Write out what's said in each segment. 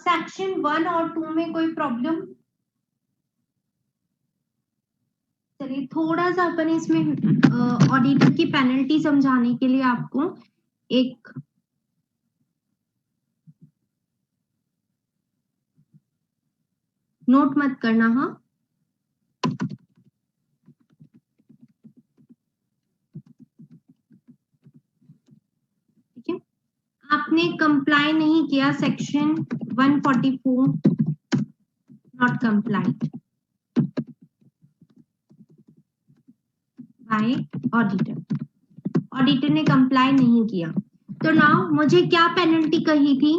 Section 1 और 2 में कोई प्रॉब्लम? चलिए थोड़ा सा अपन इसमें ऑडिटर की पेनल्टी समझाने के लिए आपको एक नोट मत करना, हाँ। ठीक है, आपने कंप्लाई नहीं किया section 144, not complied bye auditor, auditor ने कंप्लाई नहीं किया। तो नाउ मुझे क्या पेनल्टी कही थी?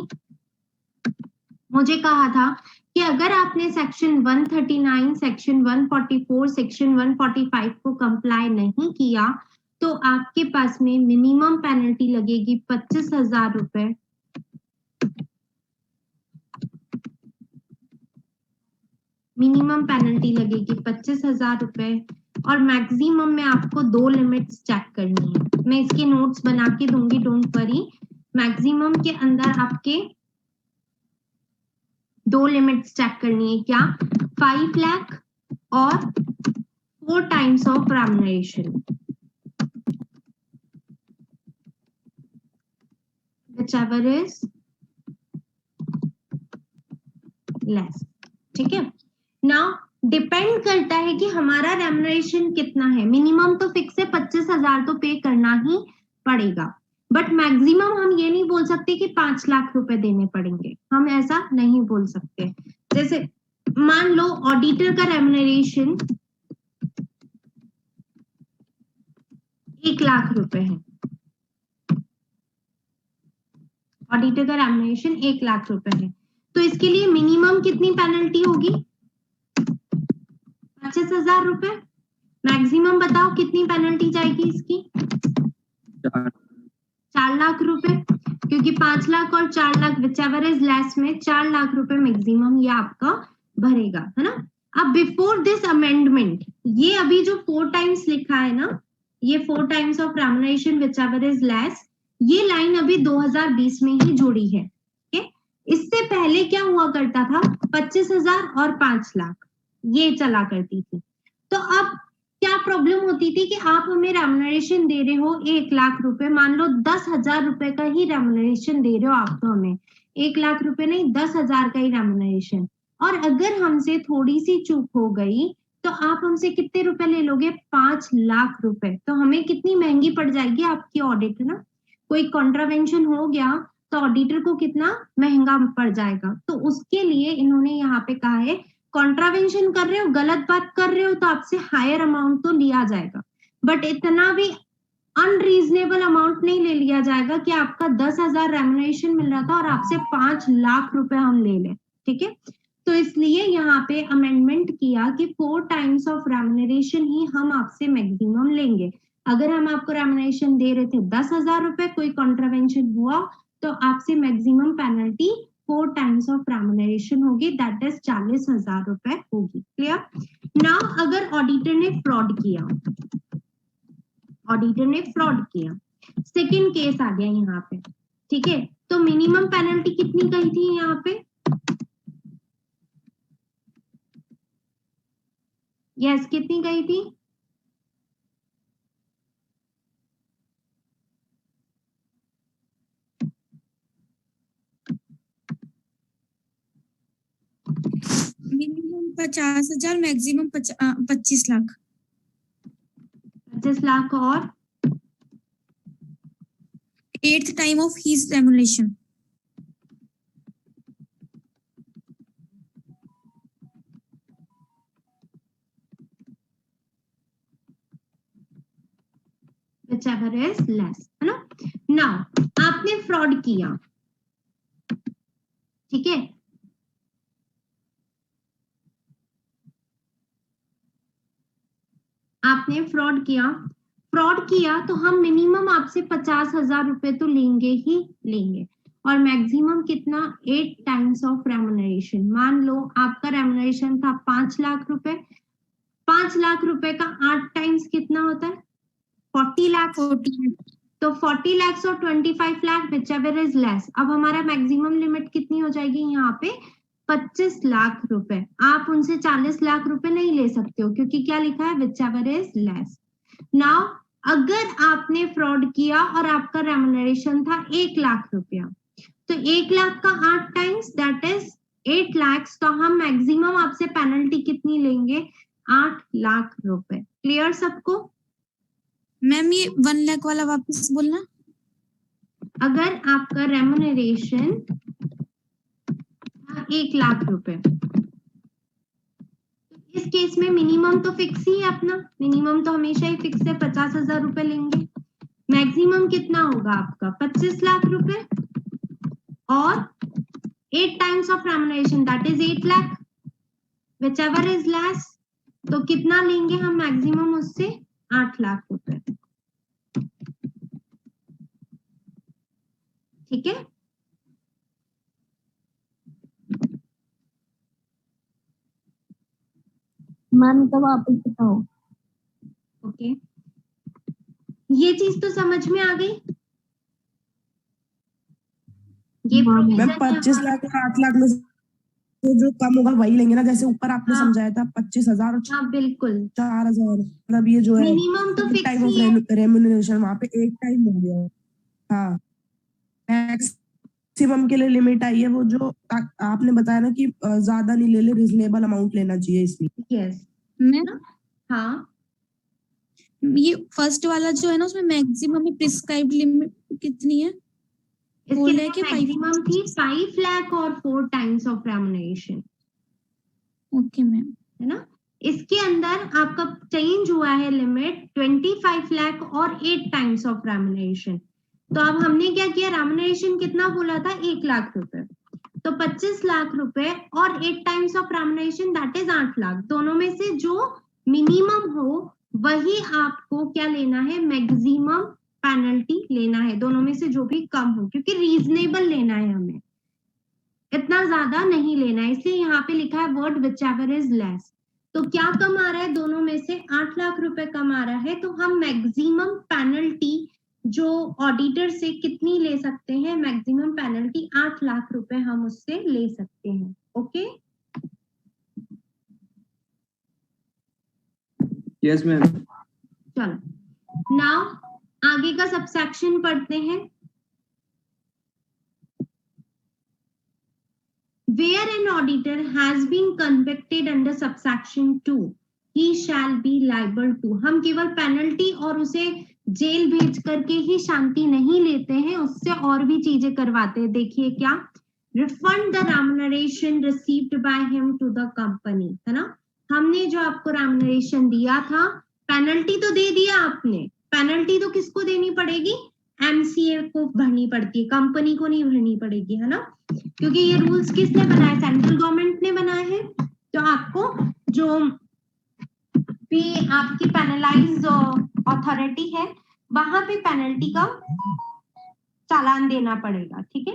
मुझे कहा था कि अगर आपने सेक्शन 139, सेक्शन 144, सेक्शन 145 को कंप्लाई नहीं किया तो आपके पास में मिनिमम पेनल्टी लगेगी 25,000 रुपए। मिनिमम पेनल्टी लगेगी 25,000 रुपए और मैक्सिमम में आपको 2 लिमिट्स चेक करनी है। मैं इसके नोट्स बना के दूंगी, डोंट वरी। मैक्सिमम के अंदर आपके 2 लिमिट्स चेक करनी है। क्या? 5 लाख और 4 times of remuneration, whichever is less। ठीक है, नाउ डिपेंड करता है कि हमारा रेम्युनरेशन कितना है। मिनिमम तो फिक्स है, 25,000 तो पे करना ही पड़ेगा, बट मैक्सिमम हम ये नहीं बोल सकते कि 5 लाख रुपए देने पड़ेंगे, हम ऐसा नहीं बोल सकते। जैसे मान लो ऑडिटर का रेम्युनरेशन 1 लाख रुपए है, ऑडिटर का रेम्युनरेशन 1 लाख रुपए है, तो इसके लिए मिनिमम कितनी पेनल्टी होगी? 25,000 रुपए। मैक्सिमम बताओ कितनी पेनल्टी जाएगी इसकी? 4 लाख रुपए, क्योंकि 5 लाख और 4 लाख विचएवर इज लेस में 4 लाख रुपए मैक्सिमम ये आपका भरेगा, है ना। अब बिफोर दिस अमेंडमेंट ये अभी जो 4 टाइम्स लिखा है ना, ये 4 times of remuneration whichever is less, ये लाइन अभी 2020 में ही जोड़ी है। इससे पहले क्या हुआ करता था? 25,000 और 5 लाख ये चला करती थी। तो अब क्या प्रॉब्लम होती थी कि आप हमें रेम्युनरेशन दे रहे हो 1 लाख रुपए, मान लो 10,000 रुपए का ही रेम्युनरेशन दे रहे हो आप, तो हमें 1 लाख रुपए नहीं 10,000 का ही रेम्युनरेशन, और अगर हमसे थोड़ी सी चूक हो गई तो आप हमसे कितने रुपए ले लोगे? 5 लाख रुपए। तो हमें कितनी महंगी पड़ जाएगी आपकी ऑडिट, है ना। कोई कॉन्ट्रावेंशन हो गया तो ऑडिटर को कितना महंगा पड़ जाएगा। तो उसके लिए इन्होंने यहाँ पे कहा है कॉन्ट्रावेंशन कर रहे हो, गलत बात कर रहे हो तो आपसे हायर अमाउंट तो लिया जाएगा, बट इतना भी अनरीजनेबल अमाउंट नहीं ले लिया जाएगा कि आपका 10,000 रेम्युनरेशन मिल रहा था और आपसे 5 लाख रुपए हम ले लें। ठीक है, तो इसलिए यहाँ पे अमेंडमेंट किया कि 4 टाइम्स ऑफ रेम्युनरेशन ही हम आपसे मैक्सिमम लेंगे। अगर हम आपको रेम्युनरेशन दे रहे थे 10,000 रुपए, कोई कॉन्ट्रावेंशन हुआ तो आपसे maximum penalty 4 times of remuneration होगी, दैट इज 40,000 रुपए होगी। क्लियर। नाउ अगर ऑडिटर ने फ्रॉड किया, ऑडिटर ने फ्रॉड किया, सेकंड केस आ गया यहाँ पे। ठीक है, तो मिनिमम पेनल्टी कितनी कही थी यहाँ पे? यस, कितनी कही थी? Minimum 50,000, maximum 25 lakh. 25 लाख और 8th time of his remuneration. whichever is less, है ना। नाउ आपने फ्रॉड किया, ठीक है, आपने फ्रॉड किया, तो हम मिनिमम आपसे 50,000 रुपए तो लेंगे ही लेंगे, और मैक्सिमम कितना? 8 टाइम्स ऑफ रेम्युनरेशन। मान लो आपका रेम्युनरेशन था 5 लाख रुपए, 5 लाख रुपए का 8 टाइम्स कितना होता है? 40 लाख। तो 40 lakhs और 25 lakh whichever is less। अब हमारा मैक्सिमम लिमिट कितनी हो जाएगी यहाँ पे 25 लाख रुपए। आप उनसे 40 लाख रुपए नहीं ले सकते हो क्योंकि क्या लिखा है whichever is less। नाउ अगर आपने फ्रॉड किया और आपका रेम्युनरेशन था 1 लाख रुपया, तो 1 लाख का 8 टाइम्स दैट इज 8 lakhs। तो हम मैक्सिमम आपसे पेनल्टी कितनी लेंगे 8 लाख रुपए। क्लियर सबको? मैम ये 1 लाख वाला वापस बोलना। अगर आपका रेम्युनरेशन 1 लाख रुपए, इस केस में मिनिमम तो फिक्स ही है अपना, मिनिमम तो हमेशा ही फिक्स है 50,000 रुपए लेंगे। मैक्सिमम कितना होगा आपका 25 लाख रुपए और 8 times of remuneration that is 8 lakh whichever is less। तो कितना लेंगे हम मैक्सिमम उससे 8 लाख रुपए। ठीक है, मैम तो वापस बताओ। ओके ये चीज तो समझ में आ गई। ये मैम प्रोविजन 25 लाख और 8 लाख में से जो कम होगा वही लेंगे ना, जैसे ऊपर आपने हाँ। समझाया था 25,000 और हाँ बिल्कुल, 4,000। मतलब ये जो है मिनिमम तो फिक्स टाइप ऑफ ही है। रेम्युनरेशन वहां पे एक टाइम हो गया। हाँ मैक्सिमम के लिए लिमिट आई है वो जो आपने बताया ना कि ज्यादा नहीं ले ले, रिजनेबल अमाउंट लेना चाहिए इसमें। यस मैम हाँ, ये फर्स्ट वाला जो है ना उसमें मैक्सिमम में प्रिस्क्राइब्ड लिमिट कितनी है? इसके बोल लिए रहे कि 5। मैक्सिमम थी 5 लाख और 4 times of remuneration, okay ma'am. है ना। इसके अंदर आपका चेंज हुआ है लिमिट 25 लाख और 8 टाइम्स ऑफ रेम्युनरेशन। तो अब हमने क्या किया, रेम्युनरेशन कितना बोला था 1 लाख रुपए, तो 25 लाख रुपए और 8 times of remuneration that is 8 lakh. दोनों में से जो मिनिमम हो वही आपको क्या लेना है, मैक्सिमम पेनल्टी लेना है। दोनों में से जो भी कम हो, क्योंकि रीजनेबल लेना है हमें, इतना ज्यादा नहीं लेना है। इसलिए यहाँ पे लिखा है वर्ड whichever is less। तो क्या कम आ रहा है, दोनों में से 8 लाख रुपए कम आ रहा है। तो हम मैक्सिमम पेनल्टी जो ऑडिटर से कितनी ले सकते हैं, मैक्सिमम पेनल्टी 8 लाख रुपए हम उससे ले सकते हैं। Okay yes ma'am. चलो नाउ आगे का सबसेक्शन पढ़ते हैं। Where an auditor has been convicted under subsection 2, he shall be liable to। हम केवल पेनल्टी और उसे जेल भेज करके ही शांति नहीं लेते हैं, उससे और भी चीजें करवाते हैं। देखिए क्या, refund the remuneration received by him to the company, है ना। हमने जो आपको रेम्युनरेशन दिया था, पेनल्टी तो दे दिया आपने, पेनल्टी तो किसको देनी पड़ेगी, एमसीए को भरनी पड़ती है, कंपनी को नहीं भरनी पड़ेगी, है ना। क्योंकि ये रूल्स किसने बनाए, सेंट्रल गवर्नमेंट ने बनाए हैं। तो आपको जो भी आपकी पेनलाइज अथॉरिटी है वहां पे पेनल्टी का चालान देना पड़ेगा। ठीक है,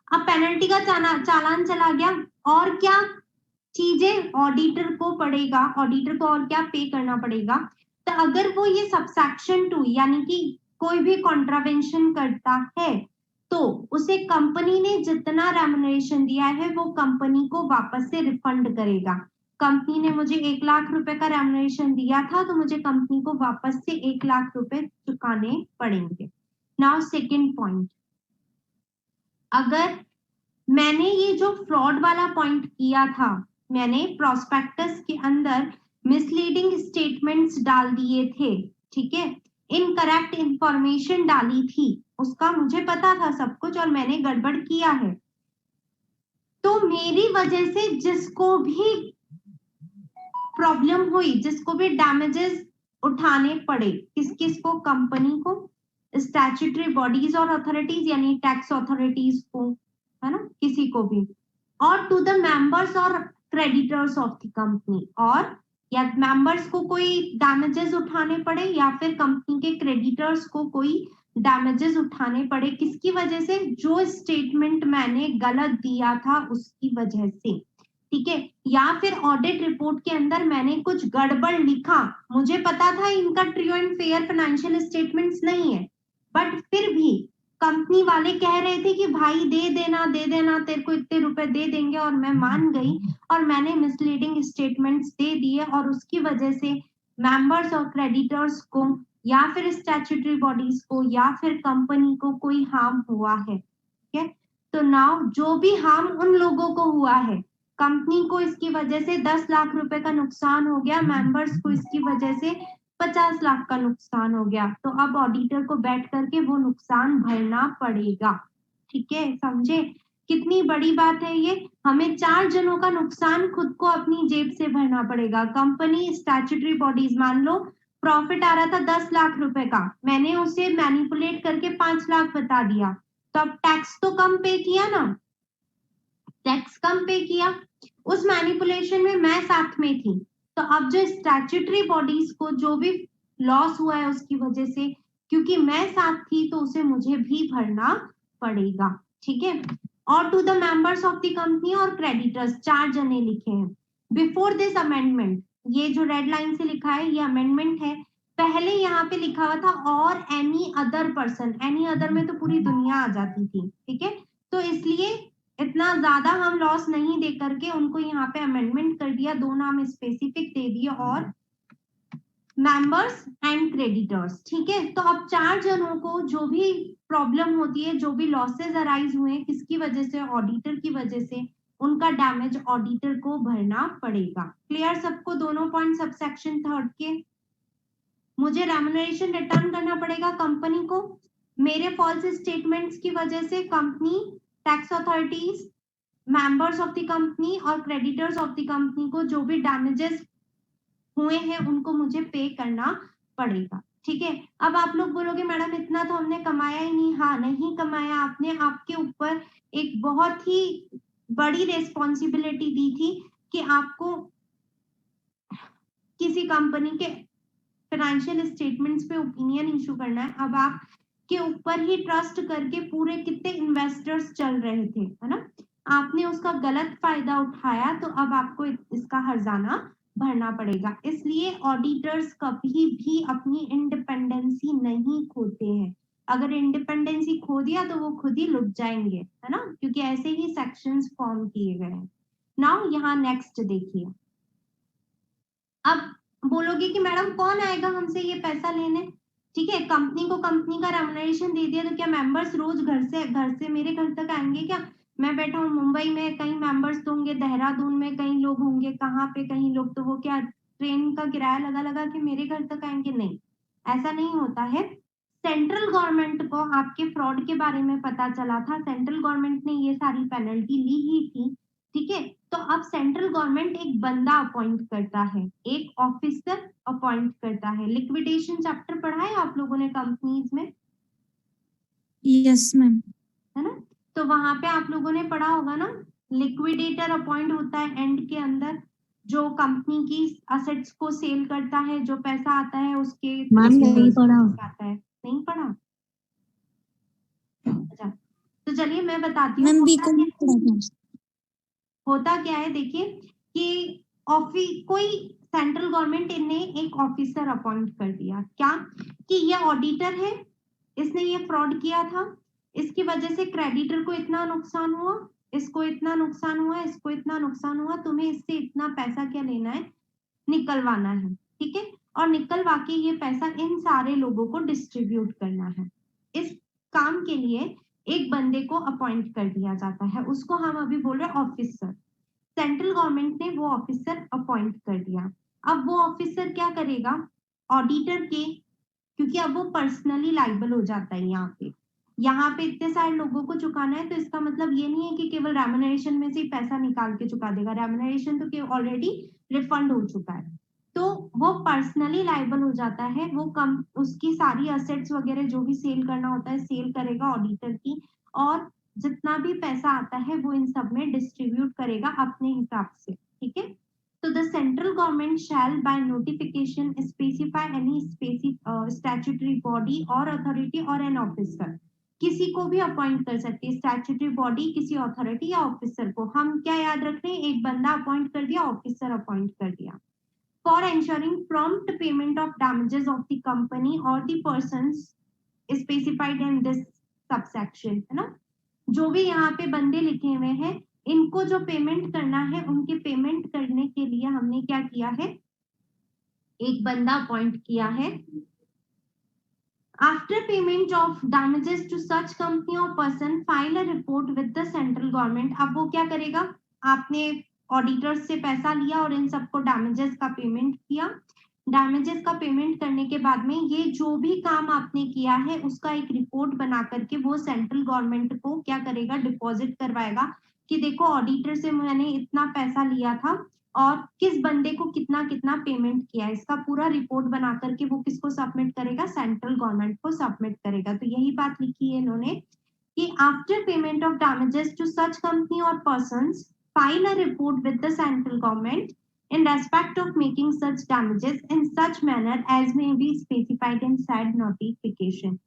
अब पेनल्टी का चालान चला गया, और क्या चीजें ऑडिटर को पड़ेगा, ऑडिटर को और क्या पे करना पड़ेगा। तो अगर वो ये सबसेक्शन 2 यानी कि कोई भी कॉन्ट्रावेंशन करता है तो उसे कंपनी ने जितना रेम्युनरेशन दिया है वो कंपनी को वापस से रिफंड करेगा। कंपनी ने मुझे 1 लाख रुपए का रेम्युनरेशन दिया था तो मुझे कंपनी को वापस से 1 लाख रुपए चुकाने पड़ेंगे। नाउ सेकंड पॉइंट, अगर मैंने ये जो फ्रॉड वाला पॉइंट किया था, मैंने प्रोस्पेक्टस के अंदर मिसलीडिंग स्टेटमेंट्स डाल दिए थे, ठीक है, इनकरेक्ट इंफॉर्मेशन डाली थी, उसका मुझे पता था सब कुछ और मैंने गड़बड़ किया है, तो मेरी वजह से जिसको भी प्रॉब्लम हुई, जिसको भी डैमेजेस उठाने पड़े, किस किस को, कंपनी को, स्टैट्यूटरी बॉडीज और अथॉरिटीज यानी टैक्स अथॉरिटीज को, है ना, किसी को भी, और टू द मेंबर्स और क्रेडिटर्स ऑफ द कंपनी, और या मेंबर्स को कोई डैमेजेस उठाने पड़े या फिर कंपनी के क्रेडिटर्स को कोई डैमेजेस उठाने पड़े, किसकी वजह से, जो स्टेटमेंट मैंने गलत दिया था उसकी वजह से, ठीक है, या फिर ऑडिट रिपोर्ट के अंदर मैंने कुछ गड़बड़ लिखा, मुझे पता था इनका true and fair financial statements नहीं है, बट फिर भी कंपनी वाले कह रहे थे कि भाई दे देना तेरे को इतने रुपए दे देंगे, और मैं मान गई और मैंने मिसलीडिंग स्टेटमेंट्स दे दिए, और उसकी वजह से मेंबर्स और क्रेडिटर्स को या फिर स्टैट्यूटरी बॉडीज को या फिर कंपनी को कोई हार्म हुआ है। ठीक है, तो नाउ जो भी हार्म उन लोगों को हुआ है, कंपनी को इसकी वजह से 10 लाख रुपए का नुकसान हो गया, मेंबर्स को इसकी वजह से 50 लाख का नुकसान हो गया, तो अब ऑडिटर को बैठ करके वो नुकसान भरना पड़ेगा। ठीक है, समझे कितनी बड़ी बात है ये। हमें 4 जनों का नुकसान खुद को अपनी जेब से भरना पड़ेगा। कंपनी स्टैट्यूटरी बॉडीज, मान लो प्रॉफिट आ रहा था 10 लाख रुपए का, मैंने उसे मैनिपुलेट करके 5 लाख बता दिया, तो अब टैक्स तो कम पे किया ना, टैक्स कम पे किया, उस मैनिपुलेशन में मैं साथ में थी। तो अब जो स्टैट्यूटरी बॉडीज को जो भी लॉस हुआ है उसकी वजह से, क्योंकि मैं साथ थी तो उसे मुझे भी भरना पड़ेगा। ठीक है, और to the members of the company और क्रेडिटर्स, 4 जने लिखे हैं। बिफोर दिस अमेंडमेंट, ये जो रेड लाइन से लिखा है ये अमेंडमेंट है। पहले यहाँ पे लिखा हुआ था और any other person, any other में तो पूरी दुनिया आ जाती थी। ठीक है, तो इसलिए इतना ज्यादा हम लॉस नहीं दे करके उनको यहाँ पे अमेंडमेंट कर दिया, 2 नाम स्पेसिफिक दे दिए, और मेंबर्स एंड क्रेडिटर्स। ठीक है, तो अब 4 जनों को जो भी प्रॉब्लम होती है, जो भी लॉसेस अराइज हुए किसकी वजह से, ऑडिटर की वजह से, उनका डैमेज ऑडिटर को भरना पड़ेगा। क्लियर सबको दोनों पॉइंट सबसेक्शन 3 के। मुझे रेम्युनरेशन रिटर्न करना पड़ेगा कंपनी को, मेरे फॉल्स स्टेटमेंट्स की वजह से company, tax authorities, members of the company और क्रेडिटर्स ऑफ द कंपनी को जो भी डैमेजेस हुए हैं उनको मुझे पे करना पड़ेगा। ठीक है, अब आप लोग बोलोगे मैडम इतना तो हमने कमाया ही नहीं। हाँ, नहीं कमाया आपने, आपके ऊपर एक बहुत ही बड़ी रेस्पॉन्सिबिलिटी दी थी कि आपको किसी कंपनी के फाइनेंशियल स्टेटमेंट्स पे ओपिनियन इशू करना है। अब आप के ऊपर ही ट्रस्ट करके पूरे कितने इन्वेस्टर्स चल रहे थे, है ना, आपने उसका गलत फायदा उठाया, तो अब आपको इसका हर्जाना भरना पड़ेगा। इसलिए ऑडिटर्स कभी भी अपनी इंडिपेंडेंसी नहीं खोते हैं। अगर इंडिपेंडेंसी खो दिया तो वो खुद ही लुट जाएंगे, है ना, क्योंकि ऐसे ही सेक्शंस फॉर्म किए गए हैं। नाउ यहाँ नेक्स्ट देखिए, अब बोलोगे कि मैडम कौन आएगा हमसे ये पैसा लेने। ठीक है, कंपनी को कंपनी का रेम्युनरेशन दे दिया, तो क्या मेंबर्स रोज घर से मेरे घर तक आएंगे क्या? मैं बैठा हूँ मुंबई में, कहीं मेंबर्स तो होंगे, देहरादून में कहीं लोग होंगे, कहाँ पे कहीं लोग, तो वो क्या ट्रेन का किराया लगा लगा के मेरे घर तक आएंगे? नहीं, ऐसा नहीं होता है। सेंट्रल गवर्नमेंट को आपके फ्रॉड के बारे में पता चला था, सेंट्रल गवर्नमेंट ने ये सारी पेनल्टी ली ही थी। ठीक है, तो अब सेंट्रल गवर्नमेंट एक बंदा अपॉइंट करता है, एक ऑफिसर अपॉइंट करता है। लिक्विडेशन चैप्टर पढ़ा है आप लोगों ने कंपनीज में, यस मैम। है ना, तो वहां पे आप लोगों ने पढ़ा होगा ना, लिक्विडेटर अपॉइंट होता है एंड के अंदर, जो कंपनी की असेट्स को सेल करता है, जो पैसा आता है उसके मैम नहीं पढ़ा। आता है। नहीं पढ़ा? अच्छा, तो चलिए मैं बताती हूँ मैम होता बीकॉम क्या है। होता क्या है देखिए, कि कोई सेंट्रल गवर्नमेंट ने एक ऑफिसर अपॉइंट कर दिया, क्या कि ये ऑडिटर है, इसने ये फ्रॉड किया था, इसकी वजह से क्रेडिटर को इतना नुकसान हुआ, इसको इतना नुकसान हुआ, इसको इतना नुकसान हुआ, तुम्हें इससे इतना पैसा क्या लेना है, निकलवाना है। ठीक है, और निकलवा के ये पैसा इन सारे लोगों को डिस्ट्रीब्यूट करना है। इस काम के लिए एक बंदे को अपॉइंट कर दिया जाता है, उसको हम अभी बोल रहे हैं ऑफिसर। सेंट्रल गवर्नमेंट ने वो ऑफिसर अपॉइंट कर दिया। अब वो ऑफिसर क्या करेगा, ऑडिटर के, क्योंकि अब वो पर्सनली लाइबल हो जाता है यहाँ पे इतने सारे लोगों को चुकाना है, तो इसका मतलब ये नहीं है कि केवल रेम्युनरेशन में से ही पैसा निकाल के चुका देगा, रेम्युनरेशन तो ऑलरेडी रिफंड हो चुका है, तो वो पर्सनली लाइबल हो जाता है। वो कम उसकी सारी असेट्स वगैरह जो भी सेल करना होता है सेल करेगा ऑडिटर की, और जितना भी पैसा आता है वो इन सब में डिस्ट्रीब्यूट करेगा अपने हिसाब से। ठीक है, तो the central government shall by notification specify any statutory body or authority or an officer, किसी को भी अपॉइंट कर सकती है स्टैट्यूटरी बॉडी, किसी अथॉरिटी या ऑफिसर को। हम क्या याद रख रहे हैं, एक बंदा अपॉइंट कर दिया, ऑफिसर अपॉइंट कर दिया, for ensuring prompt payment of damages of the company or the persons specified in this subsection, है ना। जो भी यहाँ पे बंदे लिखे हुए हैं, इनको जो पेमेंट करना है, उनके पेमेंट करने के लिए हमने क्या किया है, एक बंदा अपॉइंट किया है। After payment of damages to such company और person file a report with the central government. अब वो क्या करेगा, आपने ऑडिटर्स से पैसा लिया और इन सबको डैमेजेस का पेमेंट किया। डैमेजेस का पेमेंट करने के बाद में ये जो भी काम आपने किया है उसका एक रिपोर्ट बना करके वो सेंट्रल गवर्नमेंट को क्या करेगा, डिपॉजिट करवाएगा कि देखो ऑडिटर से मैंने इतना पैसा लिया था और किस बंदे को कितना कितना पेमेंट किया, इसका पूरा रिपोर्ट बना करके वो किसको सबमिट करेगा, सेंट्रल गवर्नमेंट को सबमिट करेगा। तो यही बात लिखी है इन्होंने कि after payment of damages to such company और persons file a report with the central government in respect of making such damages in such manner as may be specified in said notification।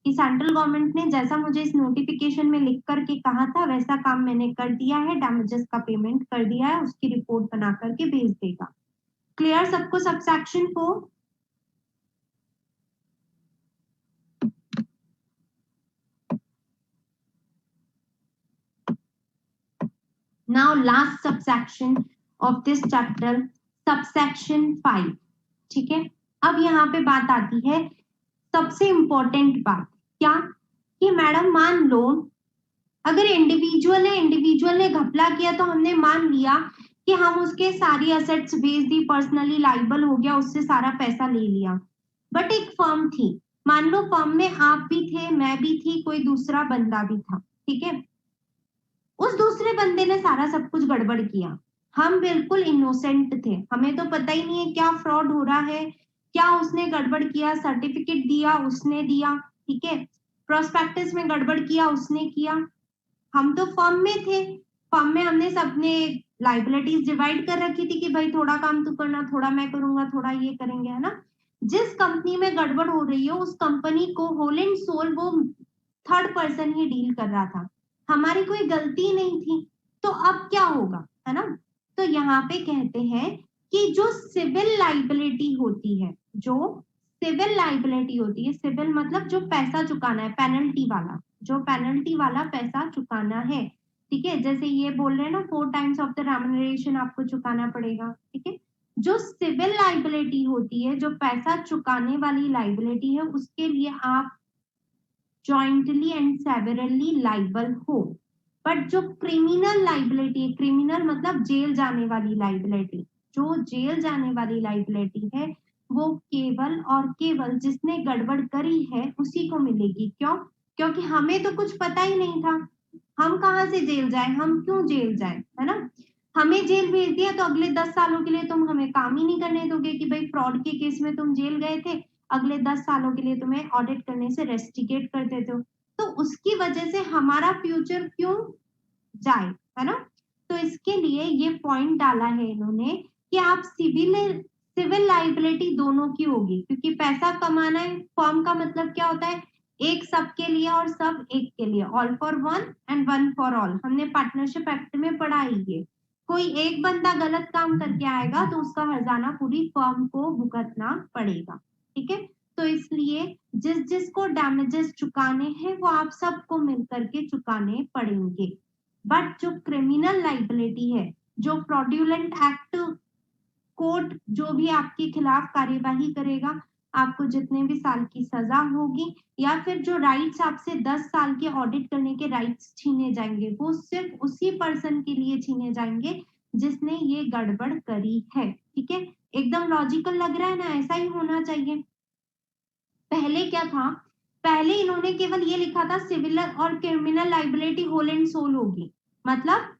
कि central government ने जैसा मुझे इस notification में लिख करके कहा था वैसा काम मैंने कर दिया है, डैमेजेस का पेमेंट कर दिया है, उसकी रिपोर्ट बना करके भेज देगा। क्लियर सबको subsection 4? Now last subsection of this chapter, subsection 5। ठीक है, अब यहाँ पे बात आती है सबसे इंपॉर्टेंट बात, क्या कि मैडम मान लो अगर इंडिविजुअल ने घपला किया तो हमने मान लिया कि हम उसके सारी असेट्स बेच दी, पर्सनली लाइबल हो गया, उससे सारा पैसा ले लिया। बट एक फर्म थी, मान लो फर्म में आप भी थे, मैं भी थी, कोई दूसरा बंदा भी था, ठीक है। उस दूसरे बंदे ने सारा सब कुछ गड़बड़ किया, हम बिल्कुल इनोसेंट थे, हमें तो पता ही नहीं है क्या फ्रॉड हो रहा है, क्या उसने गड़बड़ किया, सर्टिफिकेट दिया उसने दिया, ठीक है, प्रोस्पेक्टस में गड़बड़ किया उसने किया, हम तो फर्म में थे, फर्म में हमने सबने लाइबिलिटीज डिवाइड कर रखी थी कि भाई थोड़ा काम तू करना, थोड़ा मैं करूंगा, थोड़ा ये करेंगे, है ना। जिस कंपनी में गड़बड़ हो रही हो उस कंपनी को होल एंड सोल वो थर्ड पर्सन ही डील कर रहा था, हमारी कोई गलती नहीं थी। तो अब क्या होगा, है ना। तो यहाँ पे कहते हैं कि जो सिविल लाइबिलिटी होती है, जो सिविल लाइबिलिटी होती है, सिविल मतलब जो पैसा चुकाना है, पेनल्टी वाला, जो पेनल्टी वाला पैसा चुकाना है, ठीक है, जैसे ये बोल रहे हैं ना 4 टाइम्स ऑफ द रेम्युनरेशन आपको चुकाना पड़ेगा, ठीक है। जो सिविल लाइबिलिटी होती है, जो पैसा चुकाने वाली लाइबिलिटी है, उसके लिए आप जॉइंटली एंड सेवरली लाइबल हो। बट जो क्रिमिनल लाइबिलिटी, क्रिमिनल मतलब जेल जाने वाली लाइबिलिटी, जो जेल जाने वाली लाइबिलिटी है वो केवल और केवल जिसने गड़बड़ करी है उसी को मिलेगी। क्यों? क्योंकि हमें तो कुछ पता ही नहीं था, हम कहाँ से जेल जाए, हम क्यों जेल जाए, है ना। हमें जेल भेज दिया तो अगले 10 सालों के लिए तुम हमें काम ही नहीं करने दोगे कि भाई फ्रॉड के केस में तुम जेल गए थे, अगले 10 सालों के लिए तुम्हें ऑडिट करने से रेस्ट्रिकेट कर देते हो, तो उसकी वजह से हमारा फ्यूचर क्यों जाए, है ना। तो इसके लिए ये पॉइंट डाला है इन्होंने कि आप सिविल लाइबिलिटी दोनों की होगी, क्योंकि पैसा कमाना है, फर्म का मतलब क्या होता है, एक सबके लिए और सब एक के लिए, all for one and one for all, हमने पार्टनरशिप एक्ट में पढ़ा ही है। कोई एक बंदा गलत काम करके आएगा तो उसका हर्जाना पूरी फर्म को भुगतना पड़ेगा, ठीक है। तो इसलिए जिस जिसको डैमेजेस चुकाने हैं वो आप सबको मिलकर के चुकाने पड़ेंगे। बट जो क्रिमिनल लाइबिलिटी है, जो फ्रॉड्यूलेंट एक्ट, कोर्ट जो भी आपके खिलाफ कार्यवाही करेगा, आपको जितने भी साल की सजा होगी या फिर जो राइट्स आपसे 10 साल के ऑडिट करने के राइट्स छीने जाएंगे, वो सिर्फ उसी पर्सन के लिए छीने जाएंगे जिसने ये गड़बड़ करी है, ठीक है। एकदम लॉजिकल लग रहा है ना, ऐसा ही होना चाहिए। पहले क्या था, पहले इन्होंने केवल ये लिखा था सिविल और criminal liability whole and sole होगी, मतलब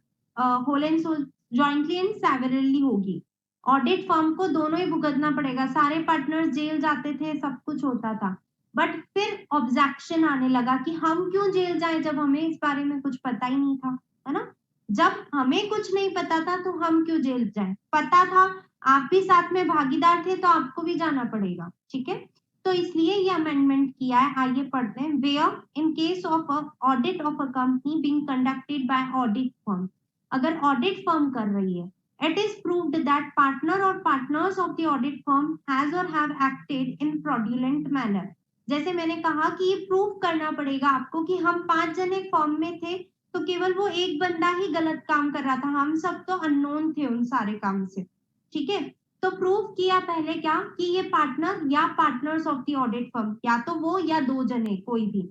whole and sole jointly and severally होगी, ऑडिट फर्म को दोनों ही भुगतना पड़ेगा, सारे पार्टनर्स जेल जाते थे, सब कुछ होता था। बट फिर ऑब्जेक्शन आने लगा कि हम क्यों जेल जाए जब हमें इस बारे में कुछ पता ही नहीं था, है ना। जब हमें कुछ नहीं पता था तो हम क्यों जेल जाए, पता था, आप भी साथ में भागीदार थे तो आपको भी जाना पड़ेगा, ठीक है। तो इसलिए ये अमेंडमेंट किया है। आइए पढ़ते हैं। Where in case of audit of a company being conducted by audit firm, अगर ऑडिट फर्म कर रही है, it is proved that partner or partners of the audit firm has or have acted in fraudulent manner, जैसे मैंने कहा कि ये prove करना पड़ेगा आपको कि हम 5 जने फॉर्म में थे तो केवल वो एक बंदा ही गलत काम कर रहा था, हम सब तो अननोन थे उन सारे काम से, ठीक है। तो प्रूव किया पहले क्या कि ये पार्टनर या partners of the audit firm, या तो वो या 2 जने कोई भी,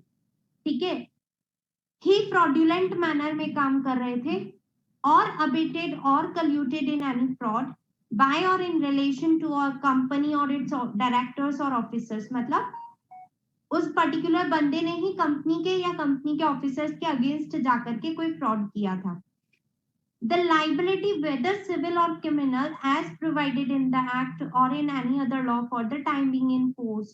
ठीक है, ही फ्रॉडुलेंट मैनर में काम कर रहे थे और abetted or colluded in any fraud by or in relation to a company audits directors or officers, मतलब उस पर्टिकुलर बंदे ने ही कंपनी के या कंपनी के ऑफिसर्स के अगेंस्ट जाकर के कोई फ्रॉड किया था। The liability, whether civil or criminal, as provided in the act or in any other law for the time being in force,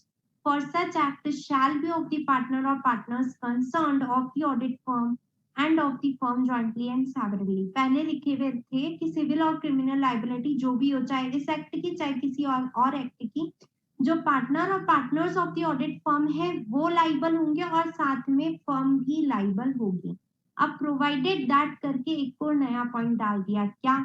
for such act shall be of the partner or partners concerned, of the audit firm and of the firm jointly and severally। पहले लिखे हुए थे कि civil और criminal liability जो भी हो, चाहे इस एक्ट की चाहे किसी और एक्ट की, जो पार्टनर और partners of the audit firm है वो लाइबल होंगे और साथ में फर्म भी लाइबल होगी। अब प्रोवाइडेड दैट करके एक और नया पॉइंट डाल दिया, क्या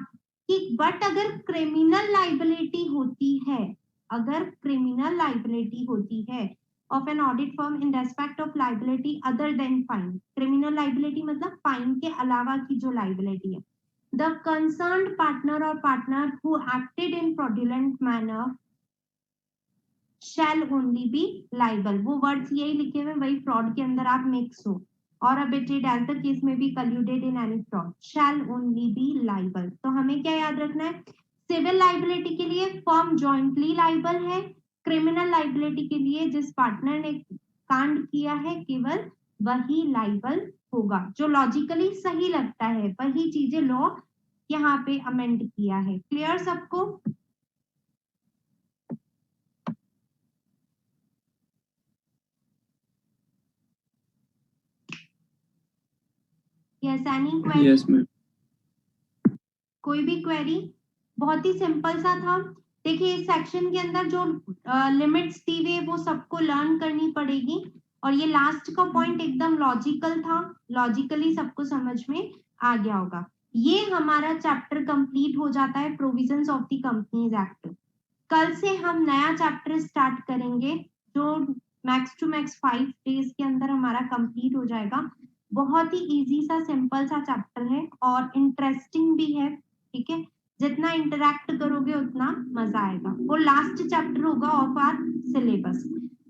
कि बट अगर क्रिमिनल लाइबिलिटी होती है, अगर क्रिमिनल लाइबिलिटी होती है of an audit firm in respect of liability other than fine, criminal liability मतलब फाइन के अलावा की जो लाइबिलिटी है, द कंसर्न्ड पार्टनर और partner who acted in fraudulent manner shall only be liable। वो वर्ड्स यही लिखे हुए वही फ्रॉड के अंदर आप मिक्स हो, और अबेटेड एज द केस में भी colluded in any fraud shall only be liable। तो हमें क्या याद रखना है, सिविल लाइबिलिटी के लिए फर्म जॉइंटली लाइबल है, क्रिमिनल लाइबिलिटी के लिए जिस पार्टनर ने कांड किया है केवल वही लाइबल होगा। जो लॉजिकली सही लगता है वही चीजें लॉ यहाँ पे अमेंड किया है। क्लियर सबको? Yes, any query? Yes ma'am. कोई भी क्वेरी? बहुत ही सिंपल सा था। देखिए इस सेक्शन के अंदर जो लिमिट्स दी हुई वो सबको लर्न करनी पड़ेगी, और ये लास्ट का पॉइंट एकदम लॉजिकल था, लॉजिकली सबको समझ में आ गया होगा। ये हमारा चैप्टर कंप्लीट हो जाता है provisions of the companies act. कल से हम नया चैप्टर स्टार्ट करेंगे जो मैक्स टू मैक्स 5 डेज के अंदर हमारा कंप्लीट हो जाएगा। बहुत ही इजी सा सिंपल सा चैप्टर है और इंटरेस्टिंग भी है, ठीक है। जितना इंटरेक्ट करोगे उतना मजा आएगा। वो लास्ट चैप्टर होगा ऑफ आवर सिलेबस।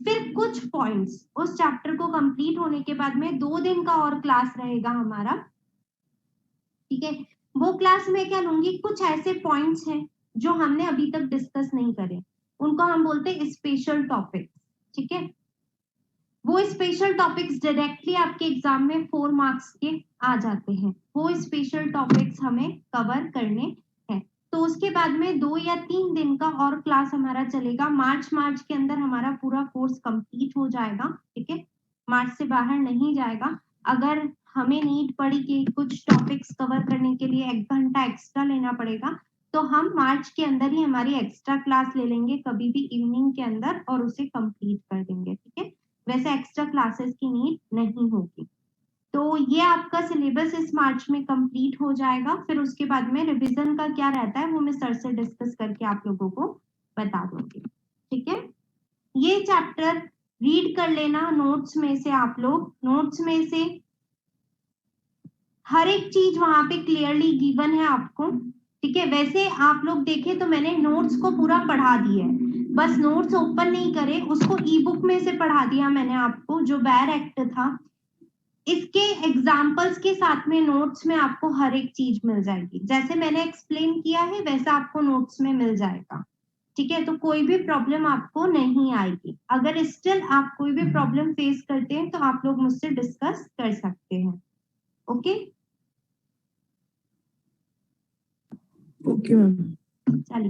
फिर कुछ पॉइंट्स उस चैप्टर को कंप्लीट होने के बाद में 2 दिन का और क्लास रहेगा हमारा, ठीक है। वो क्लास में क्या लूंगी, कुछ ऐसे पॉइंट्स हैं जो हमने अभी तक डिस्कस नहीं करे, उनको हम बोलते हैं स्पेशल टॉपिक, ठीक है। वो स्पेशल टॉपिक्स डायरेक्टली आपके एग्जाम में 4 मार्क्स के आ जाते हैं। वो स्पेशल टॉपिक्स हमें कवर करने हैं। तो उसके बाद में 2 या 3 दिन का और क्लास हमारा चलेगा। मार्च के अंदर हमारा पूरा कोर्स कंप्लीट हो जाएगा, ठीक है। मार्च से बाहर नहीं जाएगा। अगर हमें नीड पड़ी कि कुछ टॉपिक्स कवर करने के लिए 1 घंटा एक्स्ट्रा लेना पड़ेगा तो हम मार्च के अंदर ही हमारी एक्स्ट्रा क्लास ले लेंगे, कभी भी इवनिंग के अंदर, और उसे कंप्लीट कर देंगे, ठीक है। वैसे एक्स्ट्रा क्लासेस की नीड नहीं होगी। तो ये आपका सिलेबस इस मार्च में कंप्लीट हो जाएगा। फिर उसके बाद में रिवीजन का क्या रहता है वो मैं सर से डिस्कस करके आप लोगों को बता दूंगी, ठीक है। ये चैप्टर रीड कर लेना नोट्स में से, आप लोग नोट्स में से हर एक चीज वहां पे क्लियरली गिवन है आपको, ठीक है। वैसे आप लोग देखें तो मैंने नोट्स को पूरा पढ़ा दिया है, बस नोट्स ओपन नहीं करे, उसको ई बुक में से पढ़ा दिया मैंने आपको, जो बैर एक्ट था। इसके एग्जाम्पल्स के साथ में नोट्स में आपको हर एक चीज मिल जाएगी, जैसे मैंने एक्सप्लेन किया है वैसा आपको नोट्स में मिल जाएगा, ठीक है। तो कोई भी प्रॉब्लम आपको नहीं आएगी। अगर स्टिल आप कोई भी प्रॉब्लम फेस करते हैं तो आप लोग मुझसे डिस्कस कर सकते हैं, ओके। Okay ma'am. चलिए।